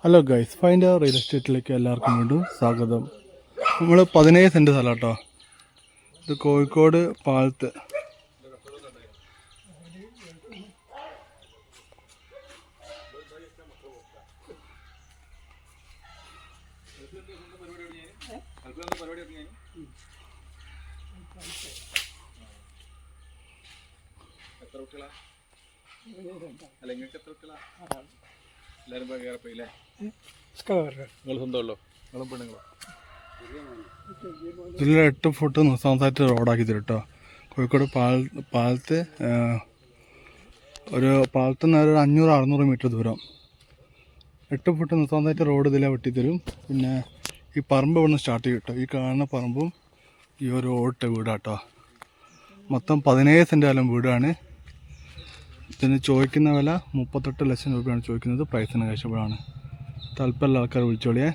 Hello guys, find real എസ്റ്റേറ്റിലേക്ക് എല്ലാവർക്കും വീണ്ടും സ്വാഗതം. നമ്മൾ 17 സെൻറ്റ് സ്ഥലം കേട്ടോ. ഇത് കോഴിക്കോട് പാലത്ത്. എത്ര കുട്ടികളാ? അല്ല നിങ്ങൾക്ക് എത്ര കുട്ടികളാ? എല്ലാവരും കയറപ്പോയില്ലേ? നിങ്ങൾ സ്വന്തമുള്ളൂ? നിങ്ങളും പെണ്ണുങ്ങളോ? ഇതിൽ 8 ഫുട്ട് നിസ്സാമത്തായിട്ട് റോഡാക്കി തരും കേട്ടോ. കോഴിക്കോട് പാലത്ത് പാലത്ത് നിന്ന് ഒരു 500-600 മീറ്റർ ദൂരം 8 ഫുട്ട് നിസ്സാമത്തായിട്ട് റോഡ് ഇതിലെ വെട്ടിത്തരും. പിന്നെ ഈ പറമ്പ് ഇവിടെ നിന്ന് സ്റ്റാർട്ട് ചെയ്യും കേട്ടോ. ഈ കാണുന്ന പറമ്പും ഈ ഒരു ഓട്ട വീടാട്ടോ. മൊത്തം 17 സെൻറ്റ് കാലം വീടാണ്. ഇതിന് ചോദിക്കുന്ന വില 38 ലക്ഷം രൂപയാണ് ചോദിക്കുന്നത്. പ്രൈസിന് കഴിച്ചപ്പോഴാണ്. താല്പര്യമുള്ള ആൾക്കാർ വിളിച്ചോളിയേ.